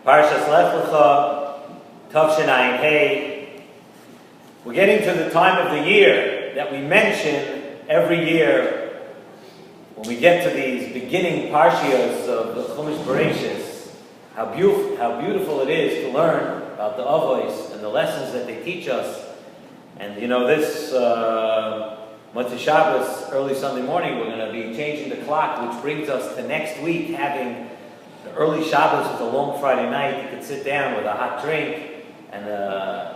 Parshas Lech Lecha, Tavshin Hey. We're getting to the time of the year that we mention every year when we get to these beginning Parshas of the Shalom Shiur Parshas. How beautiful it is to learn about the Avos and the lessons that they teach us. And this Motzei Shabbos, early Sunday morning, we're going to be changing the clock, which brings us to next week having the early Shabbos with a long Friday night. You can sit down with a hot drink and the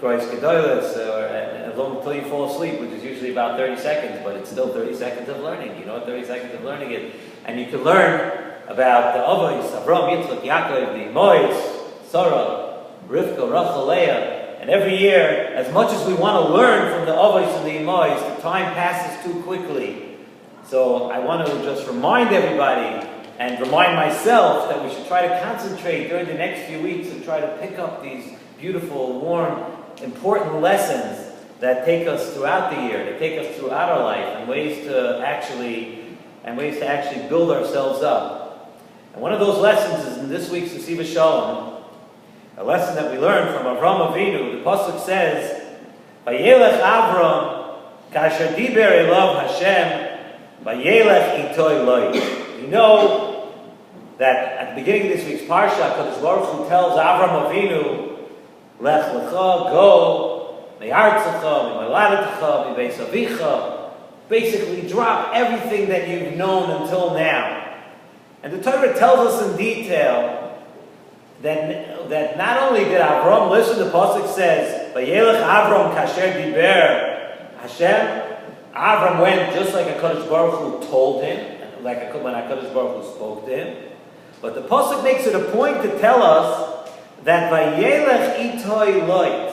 Krois Gedolos, as long until you fall asleep, which is usually about 30 seconds, but it's still 30 seconds of learning. You know what 30 seconds of learning is? And you can learn about the Avos, Avraham, Yitzchak, Yaakov, the Mois, Sarah, Rivka, Rachel, Leah. And every year, as much as we want to learn from the Avos and the Mois, the time passes too quickly. So I want to just remind everybody and remind myself that we should try to concentrate during the next few weeks and try to pick up these beautiful, warm, important lessons that take us throughout the year, that take us throughout our life, and ways to actually build ourselves up. And one of those lessons is in this week's Nesivos Shalom, a lesson that we learned from Avraham Avinu. The pasuk says, "Vayelech Avram kasher diber elav Hashem, vayelech itoy loy." We know that at the beginning of this week's parsha, Kadosh Baruch Hu tells Avram Avinu, "Lech lecha, go, me'artzecha, me'moladetecha, me'beis avicha." Basically, drop everything that you've known until now. And the Torah tells us in detail that not only did Avram listen, the pasuk says, "Vayelech Avram kasher diber Hashem." Avram went just like HaKadosh Baruch Hu told him, when HaKadosh Baruch Hu spoke to him. But the pasuk makes it a point to tell us that Vayelech itoy loit,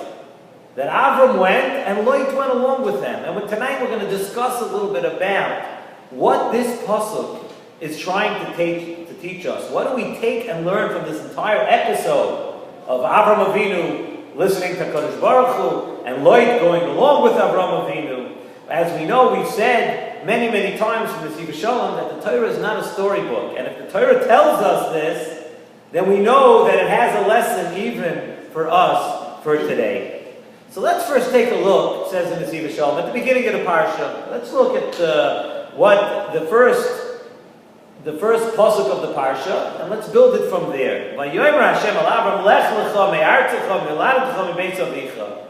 that Avram went and Lot went along with him. And tonight we're going to discuss a little bit about what this pasuk is trying to teach us. What do we take and learn from this entire episode of Avram Avinu listening to Kadosh Baruch Hu and Lot going along with Avram Avinu? As we know, we've said many, many times from the Nesivos Shalom that the Torah is not a storybook. And if the Torah tells us this, then we know that it has a lesson even for us for today. So let's first take a look, it says in the Nesivos Shalom, at the beginning of the Parsha. Let's look at what the first pasuk of the parsha, and let's build it from there. Vayomer Hashem al Avram, Lech lecha me'artzecha me'moladetecha me'beis avicha.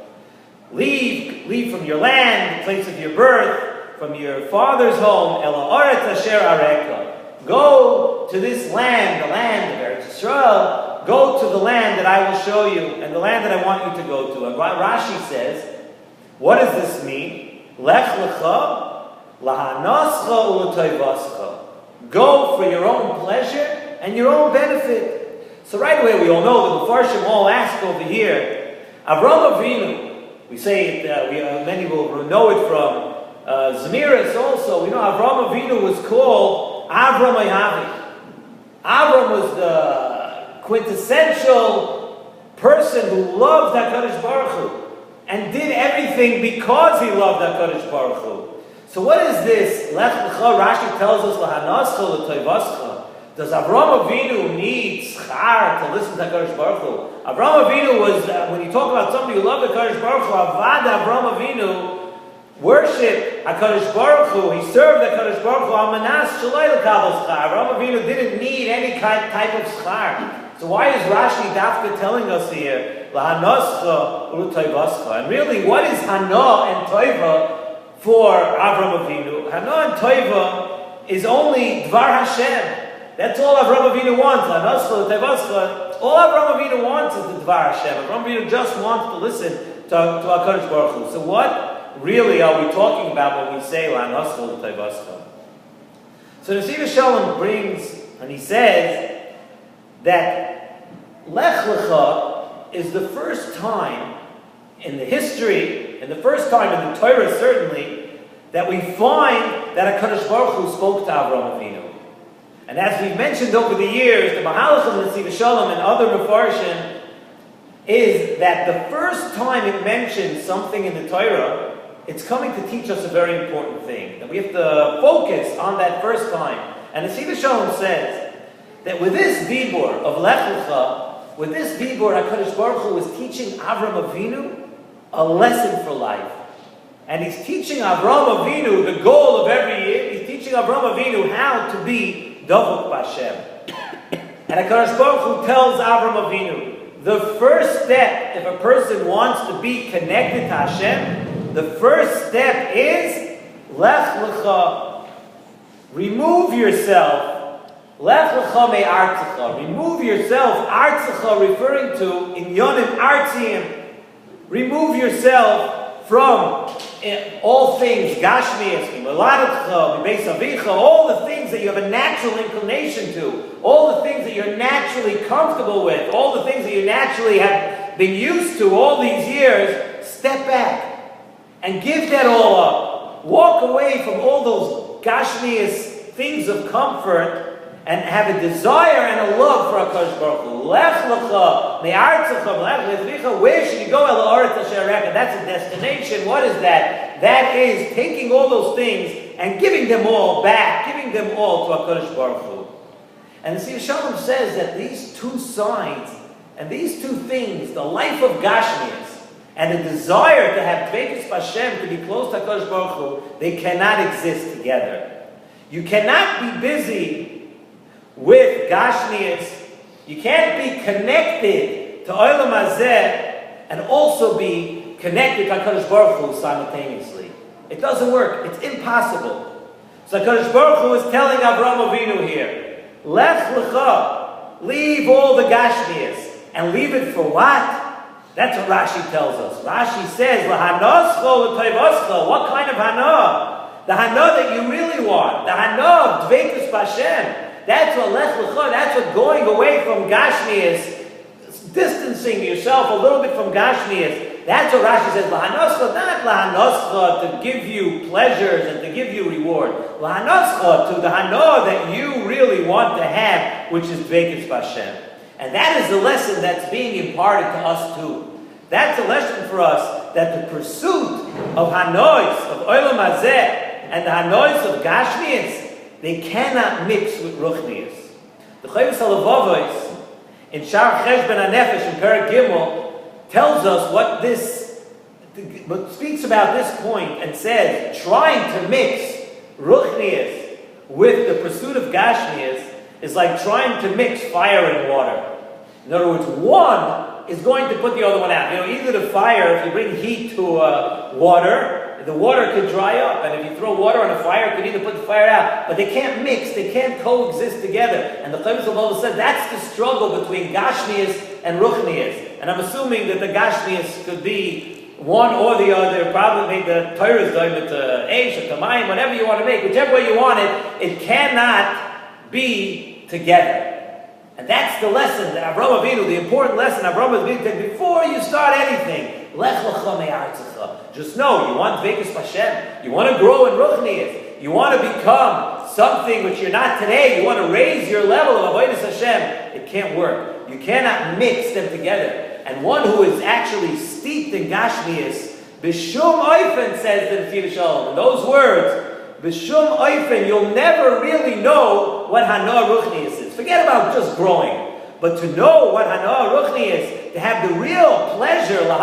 Leave from your land, the place of your birth, from your father's home. El ha'aretz asher areka. Go to this land, the land of Eretz Yisrael. Go to the land that I will show you, and the land that I want you to go to. And Rashi says, what does this mean? Lech lecha lahanoscha u'letoivascha. Go for your own pleasure and your own benefit. So right away we all know the Mepharshim all ask over here, Avram Avinu, we say it, many will know it from Zemiris also. We know Avram Avinu was called Avram Ayavi. Avram was the quintessential person who loved HaKadosh Baruch Hu and did everything because he loved HaKadosh Baruch Hu. So what is this? Lech lecha, Rashi tells us, lahanoscha l'toivascha. Does Avraham Avinu need schar to listen to HaKadosh Baruch Hu? Avraham Avinu was, when you talk about somebody who loved HaKadosh Baruch Hu, Avad Avraham Avinu worshipped HaKadosh Baruch Hu. He served HaKadosh Baruch Hu. Amanas shalai l'kabel schar. Avraham Avinu didn't need any type of schar. So why is Rashi Dafka telling us here, lahanoscha l'toivascha? And really, what is Hana and Toiva for Avram Avinu? Hana and Toiva is only Dvar Hashem. That's all Avram Avinu wants. All Avram Avinu wants is the Dvar Hashem. Avram Avinu just wants to listen to HaKadosh Baruch Hu. So what really are we talking about when we say La'anoscha L'Tevascha? So Nesivos Shalom brings, and he says that Lech Lecha is the first time in the history, and the first time in the Torah certainly, that we find that HaKadosh Baruch Hu spoke to Avram Avinu. And as we've mentioned over the years, the Mahalach of Nesivos Shalom and other Mepharshim is that the first time it mentions something in the Torah, it's coming to teach us a very important thing. That we have to focus on that first time. And Nesivos Shalom says that with this dibur of Lech Lecha, with this people, HaKadosh Baruch Hu was teaching Avram Avinu a lesson for life. And he's teaching Avram Avinu the goal of every year. He's teaching Avram Avinu how to be Dovuk B'Hashem. And HaKadosh Baruch Hu tells Avram Avinu, the first step, if a person wants to be connected to Hashem, the first step is Lech Lecha. Remove yourself. Lech Lecha me Artzecha. Remove yourself. Artzecha referring to Inyonim Artziyim. Remove yourself from all things, Gashmias, Miladetcha, Beis Avicha, all the things that you have a natural inclination to, all the things that you're naturally comfortable with, all the things that you naturally have been used to all these years. Step back and give that all up. Walk away from all those Gashmias things of comfort and have a desire and a love for HaKadosh Baruch Hu. Lech Lecha, Me'artzecha, Lech Lecha. Where should you go? El Ha'aretz Asher Areka. That's a destination. What is that? That is taking all those things and giving them all back, giving them all to HaKadosh Baruch Hu. And the Nesivos Shalom says that these two sides and these two things, the life of Gashmias and the desire to have Dveikus B'Hashem, to be close to HaKadosh Baruch Hu, they cannot exist together. You cannot be busy with Gashmias. You can't be connected to Olam Hazeh and also be connected to HaKadosh Baruch Hu simultaneously. It doesn't work. It's impossible. So HaKadosh Baruch Hu is telling Avraham Avinu here, Lech Lecha, leave all the Gashmias. And leave it for what? That's what Rashi tells us. Rashi says, L'hanoscho l'toivoscho. What kind of hana? The hana that you really want. The hana of Dveikus B'Hashem. That's what Lech Lecha, that's what going away from Gashmias, distancing yourself a little bit from Gashmias. That's what Rashi says, L'hanoscha, not L'hanoscha to give you pleasures and to give you reward. L'hanoscha, to the hana that you really want to have, which is Dveikus B'Hashem. And that is the lesson that's being imparted to us too. That's a lesson for us, that the pursuit of hanois, of Olam Hazeh, and the hanois of Gashmias, they cannot mix with Ruchnias. The Chovos HaLevavos in Shar Cheshbon HaNefesh in Perek Gimel tells us what speaks about this point and says, trying to mix Ruchnias with the pursuit of Gashmias is like trying to mix fire and water. In other words, one is going to put the other one out. You know, either the fire, if you bring heat to water, the water could dry up, and if you throw water on a fire, it could either put the fire out. But they can't mix, they can't coexist together. And the Chovos HaLevavos said that's the struggle between Gashmias and Ruchnias. And I'm assuming that the Gashmias could be one or the other. Probably make the Torah's doing to Eish or to Mayim, whatever you want to make, whichever way you want it, it cannot be together. And that's the lesson that Avraham Avinu, the important lesson Avraham Avinu said before you start anything. Lech Lecha me'artzecha. Just know, you want Dveikus B'Hashem. You want to grow in Ruchnias. You want to become something which you're not today. You want to raise your level of Avodas Hashem. It can't work. You cannot mix them together. And one who is actually steeped in Gashmias, B'shum Oifen, says the Nesivos Shalom. In those words, B'shum Oifen, you'll never really know what Hana Ruchnias is. Forget about just growing. But to know what Hana Ruchni is, to have the real pleasure, what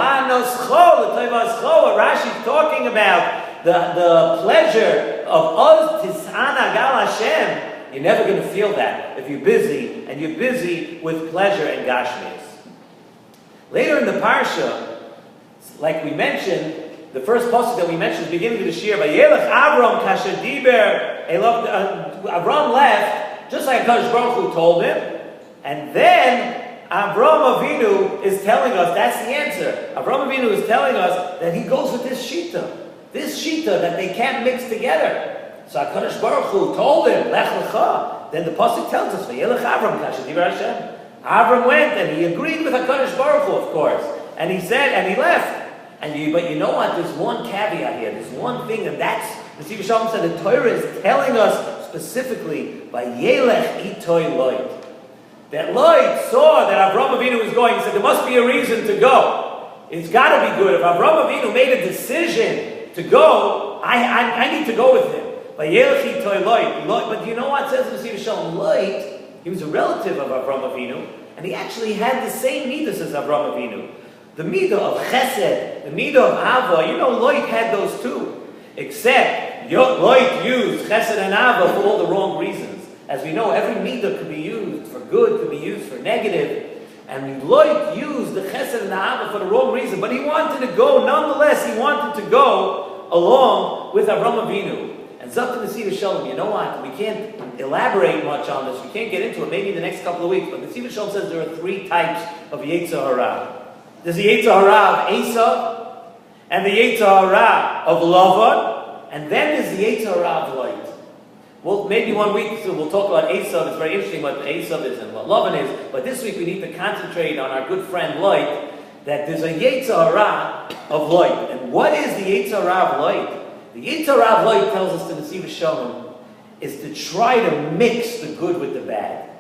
Rashi's talking about, the pleasure of us Tisana Gal Hashem, you're never going to feel that if you're busy, and you're busy with pleasure and Gashmias. Later in the Parsha, like we mentioned, the first pasuk that we mentioned at the beginning of the Shiur, Vayelech Avram kasher diber, Avram left, just like HaKadosh Baruch Hu told him. And then Avraham Avinu is telling us, that's the answer. Avraham Avinu is telling us that he goes with this shita that they can't mix together. So HaKadosh Baruch Hu told him, Lech Lecha. Then the pasuk tells us, Vayelech Avram kasher diber Hashem. Avram went and he agreed with HaKadosh Baruch Hu, of course. And he said, and he left. But you know what? There's one caveat here. There's one thing, and that's, the Nesivos Shalom said, the Torah is telling us specifically, Vayelech itoy loit. That Lot saw that Avraham Avinu was going. He said, there must be a reason to go. It's got to be good. If Avraham Avinu made a decision to go, I need to go with him. But you know what says in Nesivos Shalom? Lot, he was a relative of Avraham Avinu, And he actually had the same midas as Avraham Avinu. The midah of chesed, the midah of ava, Lot had those too. Except, Lot used chesed and ava for all the wrong reasons. As we know, every midah could be used for good, could be used for negative. And Lot used the chesed and the ava for the wrong reason. But he wanted to go, nonetheless, he wanted to go along with Avraham Avinu. And Zok Nesivos Shalom, you know what? We can't elaborate much on this. We can't get into it maybe in the next couple of weeks. But Nesivos Shalom says there are 3 types of Yetzer Hara. There's the Yetzer Hara of Esav, and the Yetzer Hara of Lavan, and then there's the Yetzer Hara of Lot. Well, maybe one week we'll talk about Esav. It's very interesting what Esav is and what Lavan is. But this week we need to concentrate on our good friend Lot, that there's a Yetzer Hara of Lot. And what is the Yetzer Hara of Lot? The Yetzer Hara of Lot tells us to Nesivos Shalom is to try to mix the good with the bad.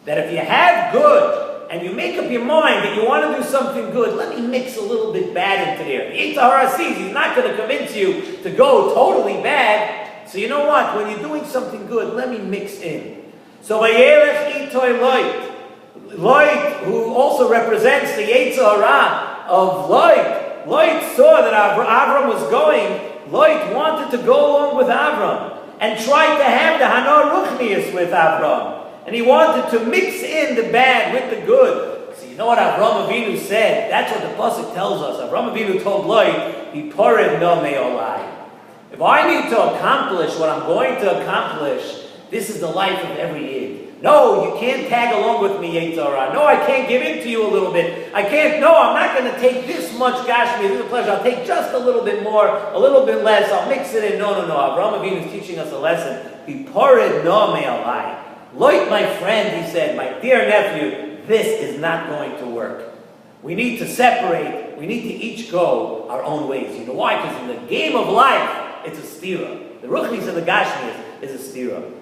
That if you have good, and you make up your mind that you want to do something good, let me mix a little bit bad into there. The Yetzer Hara sees he's not going to convince you to go totally bad. So you know what? When you're doing something good, let me mix in. So Vayelech itoy Lot, who also represents the Yetzer Hara of Lot saw that Avram was going. Lot wanted to go along with Avram and tried to have the Hana Ruchnius with Avram. And he wanted to mix in the bad with the good. So you know what Avraham Avinu said? That's what the pasuk tells us. Avraham Avinu told Lot, "Hipared no me'olai." If I need to accomplish what I'm going to accomplish, this is the life of every Yid. No, you can't tag along with me, Yetzer Hara. No, I can't give in to you a little bit. I'm not going to take this much Gashmi, this is a pleasure. I'll take just a little bit more, a little bit less. I'll mix it in. No. Avraham Avinu is teaching us a lesson. Hipared no me'olai. Lot, my friend, he said, my dear nephew, this is not going to work. We need to separate. We need to each go our own ways. You know why? Because in the game of life, it's a stira. The Ruchnis and the Gashmis is a stira.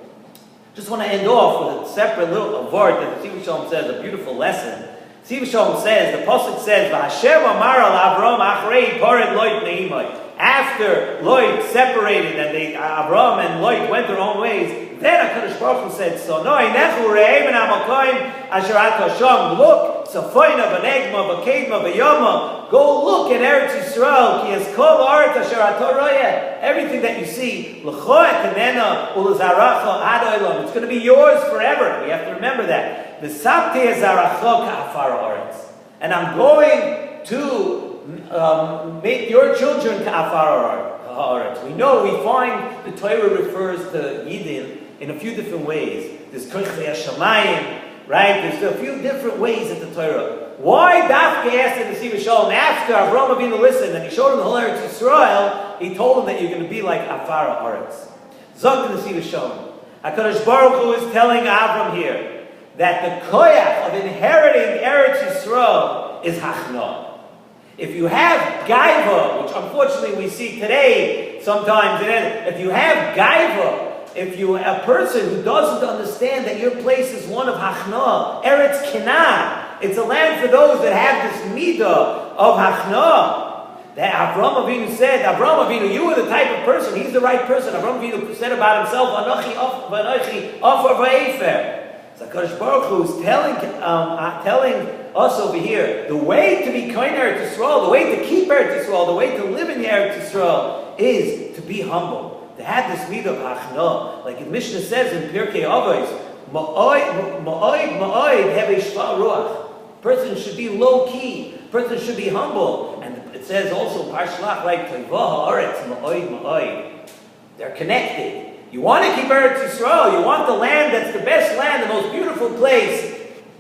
Just want to end off with a separate little word that the Nesivos Shalom says, a beautiful lesson. Nesivos Shalom says, the pasuk says, "V'Hashem amar al Avram achrei pared Lot neimai." After Lot separated and Avram and Lot went their own ways, then HaKadosh Baruch Hu said, "So no, inechu re'eim ha'makoim asher at Hashem." Look, Safoina v'negma v'kedma v'yoma. Go look at Eretz Yisrael. Ki es kol ha'aretz asher ato royeh. Everything that you see, l'cho etanena u'lezaracha ad olam. It's going to be yours forever. We have to remember that. V'sabtei ezaracha ka'afar ha'aretz. And I'm going to make your children ka'afar ha'aretz. We find the Torah refers to Yidin in a few different ways. There's Kochei HaShamayim, right? There's a few different ways at the Torah. Why Dafke asked in the Nesivos Shalom after Avraham Avinu listened and he showed him the whole Eretz Yisrael, he told him that you're going to be like Afar Haaretz. Zok the Nesivos Shalom. HaKadosh Baruch Hu is telling Avram here that the koyach of inheriting Eretz Yisrael is Hachna. If you have Gaiva, which unfortunately we see today sometimes, if you have Gaiva, if you're a person who doesn't understand that your place is one of Hachna, Eretz Canaan, it's a land for those that have this midah of Hachna. That Avraham Avinu said, Avraham Avinu, you are the type of person, he's the right person. Avraham Avinu said about himself, Anochi Afar Va'efer. So HaKadosh Baruch Hu is telling us over here, the way to be Kohen Eretz Yisrael, the way to keep Eretz Yisrael, the way to live in Eretz Yisrael is to be humble. To have this midah of Hachna, like the Mishnah says in Pirkei Avos, Ma'oid have a shva ruach. Person should be low key. Person should be humble. And it says also Parshas Lech, right? Toivah haaretz ma'oid. They're connected. You want to keep Eretz Yisrael. You want the land that's the best land, the most beautiful place.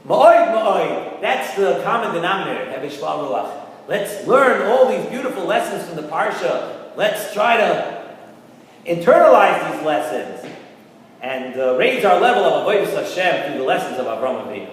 Ma'oid. That's the common denominator. Have a shva ruach. Let's learn all these beautiful lessons from the Parsha. Let's try to internalize these lessons and raise our level of avodas Hashem through the lessons of Avraham Avinu.